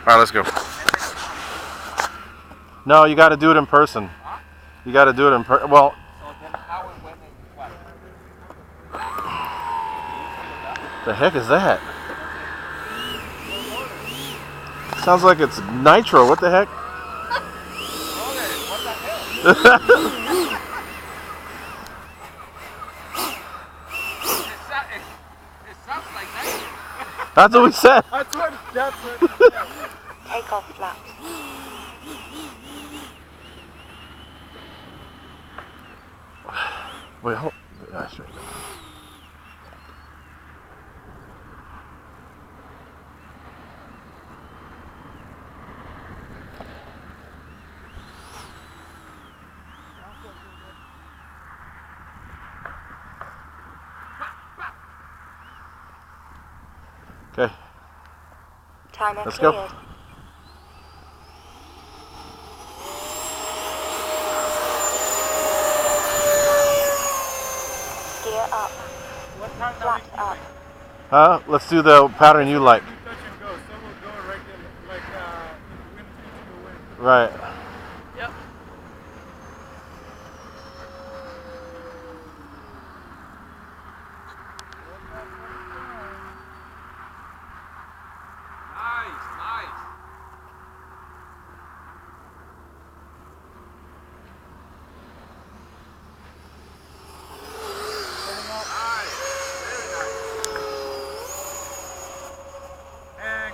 right, let's go. No, you got to do it in person. You got to do it in person. Well, the heck is that? Sounds like it's nitro. What the heck? That's what we said. That's what. Take off flaps. Wait, hold. Straight. Okay. Timer Let's cleared. go. Gear up. Flaps up. Let's do the pattern you like. Right. Yep.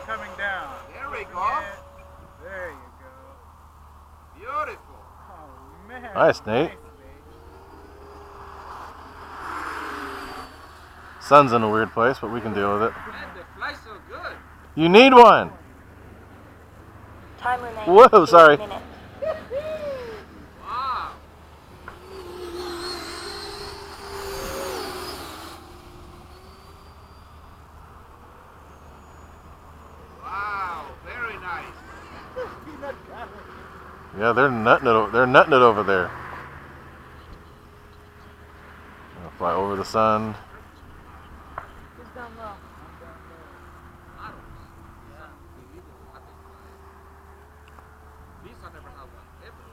Coming down. There we go. There you go. Beautiful. Oh man. Nice, Nate. Sun's in a weird place, but we can deal with it. Man, the fly's so good. You need one. Time remains. Whoa, 2 sorry. minutes. Wow. Wow, very nice. Yeah, they're nutting it. They're nutting it over there. Gonna fly over the sun. Who's down low? These I never had one. Ever.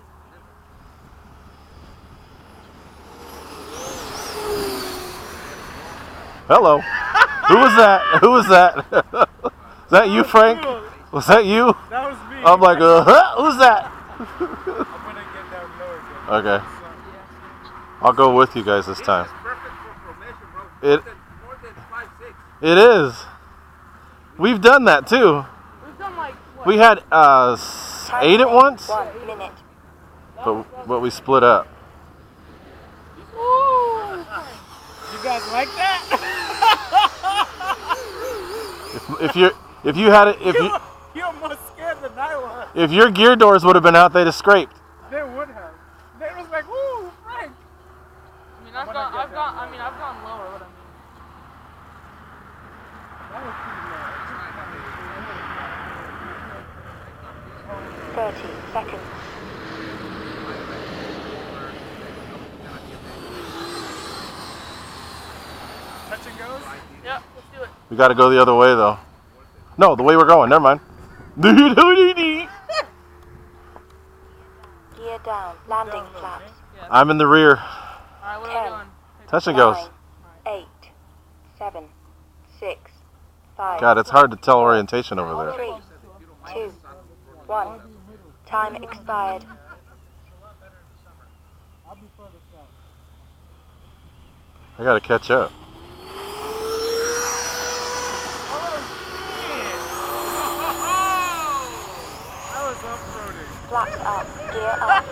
Hello. Who was that? Who was that? Is that you, Frank? Was that you? That was me. I'm like, who's that? I'm gonna get down lower again. Okay. I'll go with you guys this time. This is perfect for formation, bro. It- More than 5-6. It is. We've done that too. We've done like what? We had Time 8 at remains once, 1 minute. but we split up. Ooh. You guys like that? If you had it, You almost scared the night one. if your gear doors would have been out, they'd have scraped. They would have. They was like, woo, Frank. I mean, I've gone lower. What I mean. That was pretty 30 seconds. touch and goes. Yep, let's do it. We got to go the other way though. No, the way we're going. Never mind. Gear down. Landing flaps. Yeah. I'm in the rear. Alright, what are we 10, doing? Touch and goes. 9, 8, 7, 6, 5, God, it's hard to tell orientation over there. 3, 2, 1. Time expired. I got to catch up. That was off-roading. Flaps up. Gear up.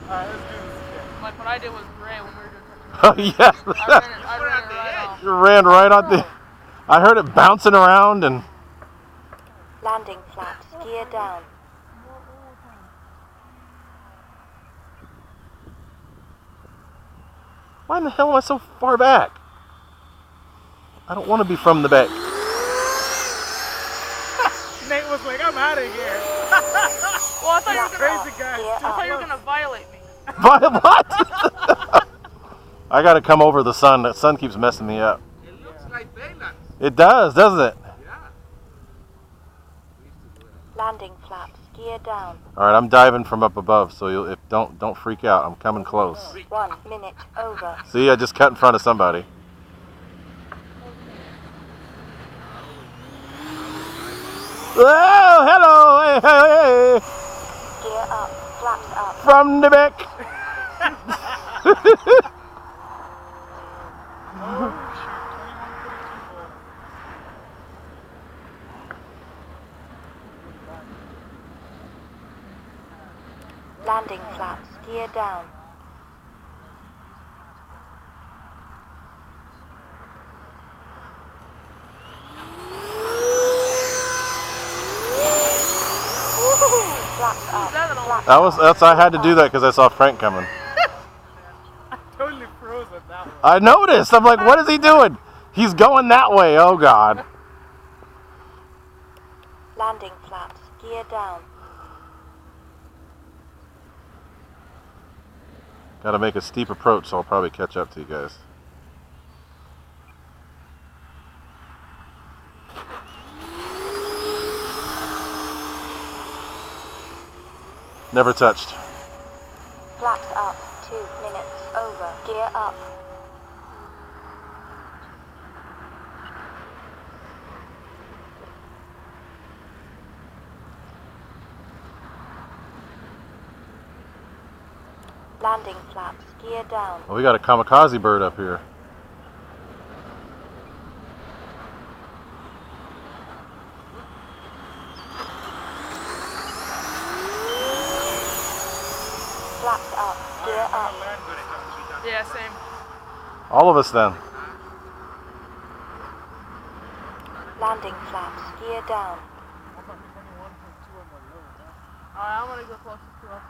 Alright, let's do this again. Like what I did was great when we were doing Oh yeah. I ran it right off. You ran right on the. I heard it bouncing around and. Landing flaps. Gear down. Why in the hell am I so far back? I don't want to be from the back. Nate was like, I'm out of here. Well, I thought you were gonna. Crazy guy. Yeah. I thought you were gonna violate me. What? I got to come over the sun. The sun keeps messing me up. It looks like daylight. It does, doesn't it? Yeah. Landing flaps, gear down. All right, I'm diving from up above, so if don't freak out. I'm coming close. 1 minute over. See, I just cut in front of somebody. Oh, hello, hey, hey, hey. Gear up, flaps up. From the back. Landing flaps, gear down. Flaps up, flaps up. I had to do that because I saw Frank coming. I totally froze at that one. I noticed. I'm like, what is he doing? He's going that way. Oh, God. Landing flaps, gear down. Got to make a steep approach, so I'll probably catch up to you guys. Never touched. Flaps up, 2 minutes over. Gear up. Landing flaps, gear down. Well, we got a kamikaze bird up here. Flaps up, gear up. Yeah, same. All of us then. Landing flaps, gear down. Alright, I'm gonna go closest to us.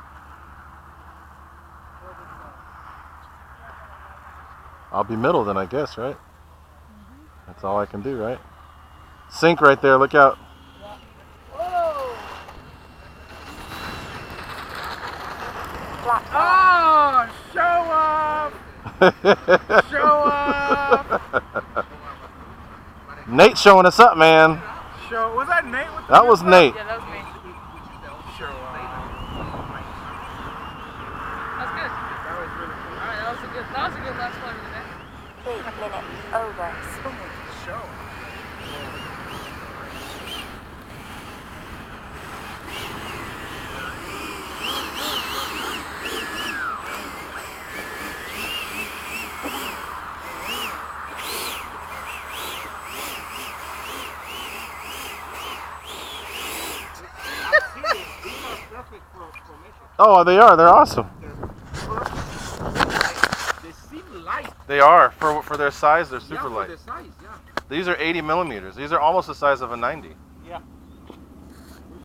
I'll be middle then, I guess, right? That's all I can do, right? Sink right there. Look out. Whoa! Flaps up. Oh, show up! Show up! Nate showing us up, man. Show. Was that Nate with the That was Nate. Yeah, that was me. Show up. That's good. That was really cool. Alright, that was a good last flight of the day. 3 minutes over. So much show. Oh, they are. They're awesome. They seem light. They are. For their size, they're Yeah, super for light. the size, yeah. These are 80 millimeters. These are almost the size of a 90. Yeah.